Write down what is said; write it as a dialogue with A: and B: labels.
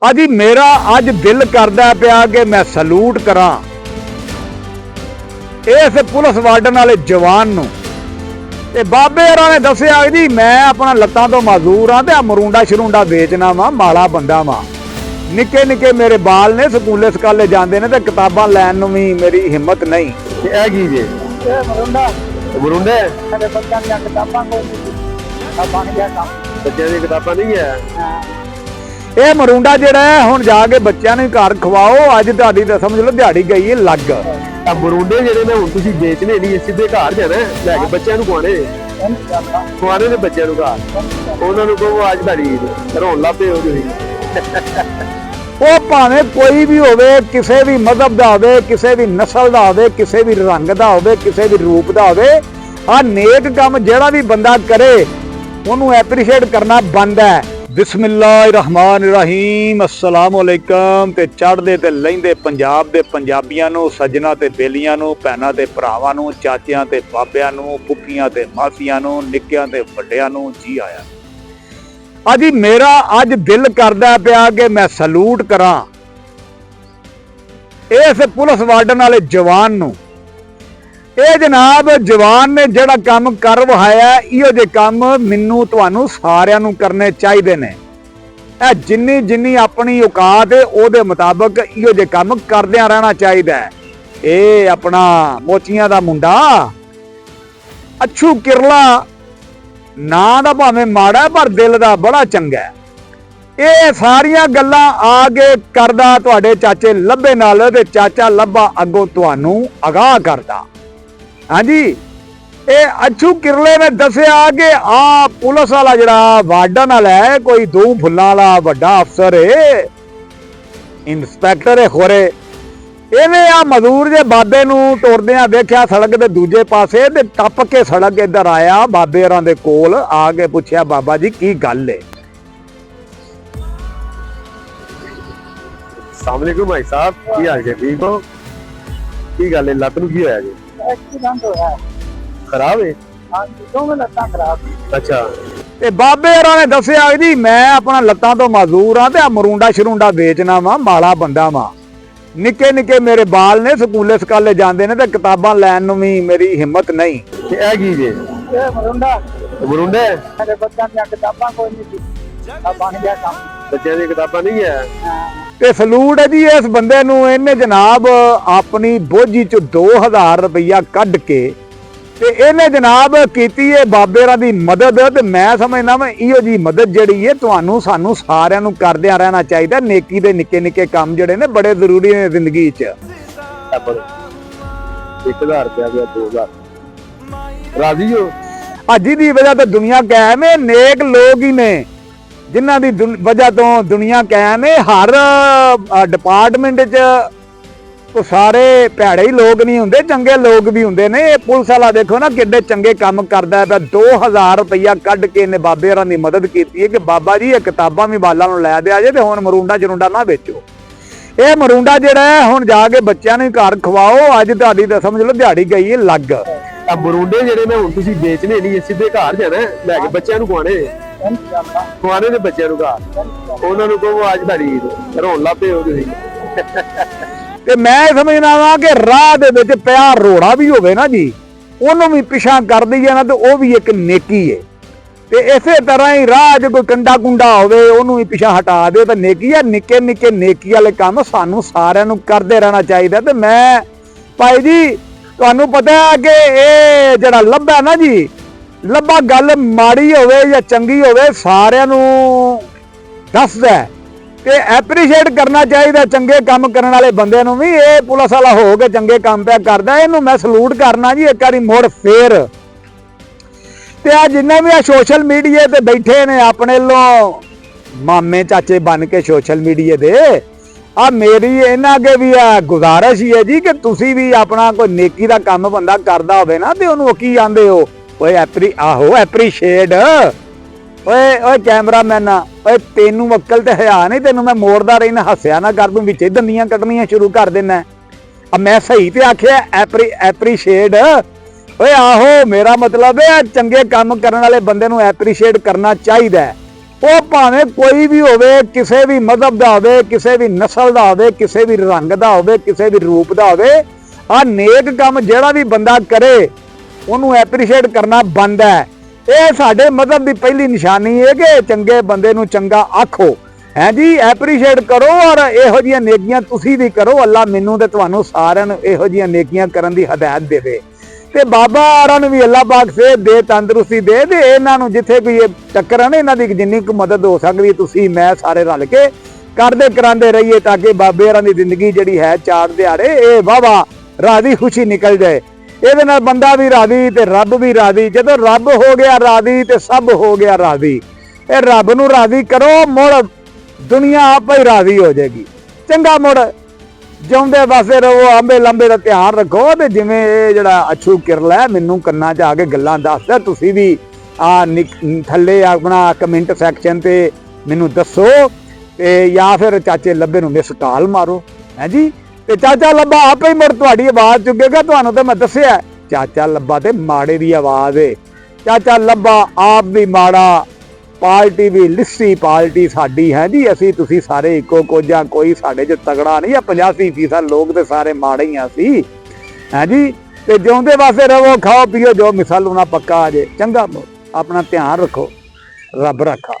A: अजी मेरा अज दिल करदा पिया कि मैं सलूट करा इस पुलिस वार्डन वाले जवान नूं। ते बाबे होरां ने दस्सिया जी मैं अपना लत्तां तो मजदूर हाँ ते मरूंडा शरूंडा बेचना वा, माड़ा बंदा वा। निक्के निक्के मेरे बाल ने, स्कूले सकाले जांदे ने ते किताबां लैण नूं भी मेरी हिम्मत नहीं। ਇਹ ਮਰੂੰਡਾ ਜਿਹੜਾ ਹੈ ਹੁਣ ਜਾ ਕੇ ਬੱਚਿਆਂ ਨੂੰ ਘਰ ਖਵਾਓ। ਅੱਜ ਤੁਹਾਡੀ ਤਾਂ ਸਮਝ ਲਓ ਦਿਹਾੜੀ ਗਈ ਹੈ ਲੱਗ।
B: ਆ ਮਰੂੰਡੇ ਜਿਹੜੇ ਨੇ ਹੁਣ ਤੁਸੀਂ ਵੇਚਣੇ ਨਹੀਂ, ਸਿੱਧੇ ਘਰ ਜਾਣਾ ਲੈ ਕੇ ਬੱਚਿਆਂ ਨੂੰ ਖਵਾਣੇ ਨੇ ਬੱਚਿਆਂ ਨੂੰ ਘਰ। ਉਹਨਾਂ ਨੂੰ ਕਹੋ ਅੱਜ ਤੁਹਾਡੀ ਰੋਣ ਲੱਗ ਪਏ ਹੋ ਤੁਸੀਂ।
A: ਉਹ ਭਾਵੇਂ ਕੋਈ ਵੀ ਹੋਵੇ, ਕਿਸੇ ਵੀ ਮਜ਼ਹਬ ਦਾ ਹੋਵੇ, ਕਿਸੇ ਵੀ ਨਸਲ ਦਾ ਹੋਵੇ, ਕਿਸੇ ਵੀ ਰੰਗ ਦਾ ਹੋਵੇ, ਕਿਸੇ ਵੀ ਰੂਪ ਦਾ ਹੋਵੇ, ਆ ਨੇਕ ਕੰਮ ਜਿਹੜਾ ਵੀ ਬੰਦਾ ਕਰੇ ਉਹਨੂੰ ਐਪਰੀਸ਼ੀਏਟ ਕਰਨਾ ਬਣਦਾ ਹੈ। बिस्मिल्लाहिर्रहमानिर्रहीम अस्सलाम वालेकुम। ते चढ़दे ते लहिंदे पंजाब दे पंजाबियां नूं, सज्जना ते बेलियां नूं, भैणां ते भरावां नूं, चाचियां ते बाबियां नूं, फुफियां ते मासियां नूं, निक्कियां ते वड्डियां नूं जी आया। अजी मेरा अज दिल करदा पिया कि मैं सलूट करा इस पुलिस वार्डन वाले जवान नूं। ਇਹ ਜਨਾਬ ਜਵਾਨ ਨੇ ਜਿਹੜਾ ਕੰਮ ਕਰ ਵਹਾਇਆ, ਇਹੋ ਜਿਹੇ ਕੰਮ ਮੈਨੂੰ ਤੁਹਾਨੂੰ ਸਾਰਿਆਂ ਨੂੰ ਕਰਨੇ ਚਾਹੀਦੇ ਨੇ। ਇਹ ਜਿੰਨੀ ਜਿੰਨੀ ਆਪਣੀ ਔਕਾਤ ਹੈ ਉਹਦੇ ਮੁਤਾਬਕ ਇਹੋ ਜਿਹੇ ਕੰਮ ਕਰਦਿਆਂ ਰਹਿਣਾ ਚਾਹੀਦਾ ਹੈ। ਇਹ ਆਪਣਾ ਮੋਚੀਆਂ ਦਾ ਮੁੰਡਾ ਅੱਛੂ ਕਿਰਲਾ ਨਾਂ ਦਾ ਭਾਵੇਂ ਮਾੜਾ ਪਰ ਦਿਲ ਦਾ ਬੜਾ ਚੰਗਾ ਹੈ। ਇਹ ਸਾਰੀਆਂ ਗੱਲਾਂ ਆ ਕੇ ਕਰਦਾ ਤੁਹਾਡੇ ਚਾਚੇ ਲੱਭੇ ਨਾਲ, ਤੇ ਚਾਚਾ ਲੱਭਾ ਅੱਗੋਂ ਤੁਹਾਨੂੰ ਅਗਾਹ ਕਰਦਾ। हाँ जी, ये अच्छू किरले ने दसिया कि आ पुलिस वाला जड़ा वार्डन वाला है, कोई दो फुल्लां वाला वड्डा अफसर है, इंस्पैक्टर है खोरे। इहने आ मजदूर जे बाबे नूं टुरदियां देखिया सड़क दे दूजे पासे, ते टप के सड़क इधर आया बाबे होरां दे कोल आ के पुछया बाबा जी की गल है।
B: अस्सलाम वालेकुम भाई साहब, की हाल है? ठीक हो? की गल है? लत्त नूं की होया जी? खराब है? अच्छा।
A: ते बाबे होरां ने दस्सिया जी मैं अपना लत्तां तो मजदूर हाँ ते मरूंडा शरूंडा बेचना वा, माड़ा बंदा वा। निक्के निक्के मेरे बाल ने, स्कूले सकाले जांदे ने ते किताबां लैण नूं भी मेरी हिम्मत नहीं।
B: ए की जे? मरूंडा मेरे बच्चों दी किताबां कोई नहीं, बन गया काम, बच्चों दी किताबां नहीं है।
A: ते सलूट है जी इस बंदे नूं। इहने जनाब अपनी बोझी च 2000 रुपया कढ के ते इहने जनाब कीती है बाबे होरां दी मदद। ते मैं समझना मैं इहो जी मदद जिहड़ी है तुहानूं सानूं सारिआं नूं करदिआं रहना चाहीदा। नेकी दे निक्के निक्के काम जिहड़े ने बड़े जरूरी ने जिंदगी च।
B: 1000 रुपया गया 2000 राजी हो?
A: अज दी वजह तो दुनिया कायम है, नेक लोग ही ने जिन्हां दी वजह तो दुनिया कायम है। हर डिपार्टमेंट च सारे भैड़े ही लोग नहीं होंदे, चंगे लोग भी होंदे ने। पुलिस वाला देखो ना किड्डे चंगे काम करदा है। 2000 रुपया कढ के इन्हें बाबे होरां दी मदद कीती है कि बाबा जी ये किताबां भी बालां नूं लै दिया जे, ते हुण मरूंडा चरूंडा ना बेचो। ये मरूंडा जिहड़ा है हुण जाके बच्चों नूं घर खवाओ। अज तुहाडी तां समझ लो दिहाड़ी गई है लग।
B: आ मरूंडे जिहड़े ने हुण तुसीं बेचने नहीं, सिੱਧੇ घर जाना लै के बच्चों नूं ਖਵਾਣੇ ਨੇ ਬੱਚਿਆਂ ਨੂੰ ਘਰ। ਉਹਨਾਂ ਨੂੰ ਕਹੋ ਅੱਜ ਤੁਹਾਡੀ ਰੋਣ ਲੱਗ ਪਏ ਹੋ ਤੁਸੀਂ।
A: ਤੇ ਮੈਂ ਸਮਝਣਾ ਵਾ ਕਿ ਰਾਹ ਦੇ ਵਿੱਚ ਪਿਆ ਰੋੜਾ ਵੀ ਹੋਵੇ ਨਾ ਜੀ, ਉਹਨੂੰ ਵੀ ਪਿਛਾਂ ਕਰ ਦਈਏ ਨਾ, ਤੇ ਉਹ ਵੀ ਇੱਕ ਨੇਕੀ ਹੈ। ਤੇ ਇਸੇ ਤਰ੍ਹਾਂ ਹੀ ਰਾਹ 'ਚ ਕੋਈ ਕੰਡਾ ਕੁੰਡਾ ਹੋਵੇ ਉਹਨੂੰ ਵੀ ਪਿਛਾਂ ਹਟਾ ਦਿਓ ਤਾਂ ਨੇਕੀ ਆ। ਨਿੱਕੇ ਨਿੱਕੇ ਨੇਕੀ ਵਾਲੇ ਕੰਮ ਸਾਨੂੰ ਸਾਰਿਆਂ ਨੂੰ ਕਰਦੇ ਰਹਿਣਾ ਚਾਹੀਦਾ। ਤੇ ਮੈਂ ਭਾਈ ਜੀ ਤੁਹਾਨੂੰ ਪਤਾ ਕਿ ਇਹ ਜਿਹੜਾ ਲੱਭਾ ਨਾ ਜੀ, ਲੱਭਾ ਗੱਲ ਮਾੜੀ ਹੋਵੇ ਜਾਂ ਚੰਗੀ ਹੋਵੇ ਸਾਰਿਆਂ ਨੂੰ ਦੱਸਦਾ ਤੇ ਐਪਰੀਸ਼ੀਏਟ ਕਰਨਾ ਚਾਹੀਦਾ ਚੰਗੇ ਕੰਮ ਕਰਨ ਵਾਲੇ ਬੰਦੇ ਨੂੰ ਵੀ। ਇਹ ਪੁਲਿਸ ਵਾਲਾ ਹੋ ਕੇ ਚੰਗੇ ਕੰਮ ਪਿਆ ਕਰਦਾ, ਇਹਨੂੰ ਮੈਂ ਸਲੂਟ ਕਰਨਾ ਜੀ ਇੱਕ ਵਾਰੀ ਮੁੜ ਫੇਰ। ਤੇ ਆ ਜਿੰਨੇ ਵੀ ਆ ਸੋਸ਼ਲ ਮੀਡੀਆ ਤੇ ਬੈਠੇ ਨੇ ਆਪਣੇ ਵੱਲੋਂ ਮਾਮੇ ਚਾਚੇ ਬਣ ਕੇ ਸੋਸ਼ਲ ਮੀਡੀਆ ਦੇ, ਆ ਮੇਰੀ ਇਹਨਾਂ ਅੱਗੇ ਵੀ ਆ ਗੁਜ਼ਾਰਿਸ਼ ਹੀ ਹੈ ਜੀ ਕਿ ਤੁਸੀਂ ਵੀ ਆਪਣਾ ਕੋਈ ਨੇਕੀ ਦਾ ਕੰਮ ਬੰਦਾ ਕਰਦਾ ਹੋਵੇ ਨਾ, ਤੇ ਉਹਨੂੰ ਕੀ ਆਂਦੇ ਹੋ ਓਏ ਐਪਰੀਸ਼ੀਏਟ। ਓਏ ਕੈਮਰਾਮੈਨ ਓਏ ਤੈਨੂੰ ਅਕਲ ਤੇ ਹਿਆ ਨਹੀਂ, ਤੈਨੂੰ ਮੈਂ ਮੋੜਦਾ ਰਹਿਣਾ, ਹੱਸਿਆ ਨਾ ਕਰ, ਤੂੰ ਵਿੱਚੇ ਦੰਦੀਆਂ ਕੱਢਣੀਆਂ ਸ਼ੁਰੂ ਕਰ ਦੇਣਾ। ਮੈਂ ਸਹੀ ਤੇ ਆਖਿਆ ਐਪਰੀਸ਼ੀਏਟ। ਓਏ ਆਹੋ, ਮੇਰਾ ਮਤਲਬ ਹੈ ਚੰਗੇ ਕੰਮ ਕਰਨ ਵਾਲੇ ਬੰਦੇ ਨੂੰ ਐਪਰੀਸ਼ੀਏਟ ਕਰਨਾ ਚਾਹੀਦਾ। ਉਹ ਭਾਵੇਂ ਕੋਈ ਵੀ ਹੋਵੇ, ਕਿਸੇ ਵੀ ਮਜ਼ਹਬ ਦਾ ਹੋਵੇ, ਕਿਸੇ ਵੀ ਨਸਲ ਦਾ ਹੋਵੇ, ਕਿਸੇ ਵੀ ਰੰਗ ਦਾ ਹੋਵੇ, ਕਿਸੇ ਵੀ ਰੂਪ ਦਾ ਹੋਵੇ, ਆ ਨੇਕ ਕੰਮ ਜਿਹੜਾ ਵੀ ਬੰਦਾ ਕਰੇ ਉਹਨੂੰ ਐਪਰੀਸ਼ੀਏਟ ਕਰਨਾ ਬਣਦਾ ਹੈ। ਇਹ ਸਾਡੇ ਮਜ਼ਹਬ ਦੀ ਪਹਿਲੀ ਨਿਸ਼ਾਨੀ ਹੈ ਕਿ ਚੰਗੇ ਬੰਦੇ ਨੂੰ ਚੰਗਾ ਆਖੋ, ਹੈ ਜੀ, ਐਪਰੀਸ਼ੀਏਟ ਕਰੋ ਔਰ ਇਹੋ ਜਿਹੀਆਂ ਨੇਕੀਆਂ ਤੁਸੀਂ ਵੀ ਕਰੋ। ਅੱਲਾ ਮੈਨੂੰ ਤੇ ਤੁਹਾਨੂੰ ਸਾਰਿਆਂ ਨੂੰ ਇਹੋ ਜਿਹੀਆਂ ਨੇਕੀਆਂ ਕਰਨ ਦੀ ਹਦਾਇਤ ਦੇਵੇ ਤੇ ਬਾਬਾ ਆਰਾਂ ਨੂੰ ਵੀ ਅੱਲਾ ਪਾਕ ਸਿਹਤ ਦੇ, ਤੰਦਰੁਸਤੀ ਦੇ ਤੇ ਇਹਨਾਂ ਨੂੰ ਜਿੱਥੇ ਵੀ ਇਹ ਟੱਕਰ ਨੇ ਇਹਨਾਂ ਦੀ ਜਿੰਨੀ ਕੁ ਮਦਦ ਹੋ ਸਕਦੀ ਤੁਸੀਂ ਮੈਂ ਸਾਰੇ ਰਲ ਕੇ ਕਰਦੇ ਕਰਾਂਦੇ ਰਹੀਏ ਤਾਂ ਕਿ ਬਾਬੇ ਆਰਾਂ ਦੀ ਜ਼ਿੰਦਗੀ ਜਿਹੜੀ ਹੈ ਚਾਰ ਦਿਹਾੜੇ ਇਹ ਵਾਵਾ ਰਾਜ਼ੀ ਖੁਸ਼ੀ ਨਿਕਲ ਜਾਏ। ਇਹਦੇ ਨਾਲ ਬੰਦਾ ਵੀ ਰਾਜ਼ੀ ਤੇ ਰੱਬ ਵੀ ਰਾਜ਼ੀ। ਜਦੋਂ ਰੱਬ ਹੋ ਗਿਆ ਰਾਜ਼ੀ ਤੇ ਸਭ ਹੋ ਗਿਆ ਰਾਜ਼ੀ। ਇਹ ਰੱਬ ਨੂੰ ਰਾਜ਼ੀ ਕਰੋ, ਮੁੜ ਦੁਨੀਆ ਆਪੇ ਹੀ ਰਾਜ਼ੀ ਹੋ ਜਾਏਗੀ। ਚੰਗਾ ਮੁੜ ਜਿਉਂਦੇ ਵਾਸਤੇ ਰਹੋ, ਆਂਬੇ ਲੰਬੇ ਦਾ ਧਿਆਨ ਰੱਖੋ। ਤੇ ਜਿਵੇਂ ਇਹ ਜਿਹੜਾ ਅਛੂ ਕਿਰਲ ਹੈ ਮੈਨੂੰ ਕੰਨਾਂ 'ਚ ਆ ਕੇ ਗੱਲਾਂ ਦੱਸਦਾ, ਤੁਸੀਂ ਵੀ ਥੱਲੇ ਆਪਣਾ ਕਮੈਂਟ ਸੈਕਸ਼ਨ ਤੇ ਮੈਨੂੰ ਦੱਸੋ ਤੇ ਜਾਂ ਫਿਰ ਚਾਚੇ ਲੱਭੇ ਨੂੰ ਮਿਸ ਕਾਲ ਮਾਰੋ, ਹੈ ਜੀ। ਤੇ ਚਾਚਾ ਲੱਭਾ ਆਪੇ ਹੀ ਮੁੜ ਤੁਹਾਡੀ ਆਵਾਜ਼ ਚੁੱਕੇਗਾ। ਤੁਹਾਨੂੰ ਤਾਂ ਮੈਂ ਦੱਸਿਆ ਚਾਚਾ ਲੱਭਾ ਤੇ ਮਾੜੇ ਦੀ ਆਵਾਜ਼ ਏ। ਚਾਚਾ ਲੱਭਾ ਆਪ ਵੀ ਮਾੜਾ, ਪਾਰਟੀ ਵੀ ਲਿੱਸੀ ਪਾਰਟੀ ਸਾਡੀ, ਹੈ ਜੀ। ਅਸੀਂ ਤੁਸੀਂ ਸਾਰੇ ਇੱਕੋ ਕੋਝਾ, ਕੋਈ ਸਾਡੇ 'ਚ ਤਗੜਾ ਨਹੀਂ ਆ। 85% ਲੋਕ ਤੇ ਸਾਰੇ ਮਾੜੇ ਹੀ ਆ ਸੀ, ਹੈ ਜੀ। ਤੇ ਜਿਉਂਦੇ ਵਾਸਤੇ ਰਹੋ, ਖਾਓ ਪੀਓ ਜੋ ਮਿਸਾਲ ਹੋਣਾ ਪੱਕਾ ਆ ਜੇ। ਚੰਗਾ ਆਪਣਾ ਧਿਆਨ ਰੱਖੋ, ਰੱਬ ਰੱਖਾ।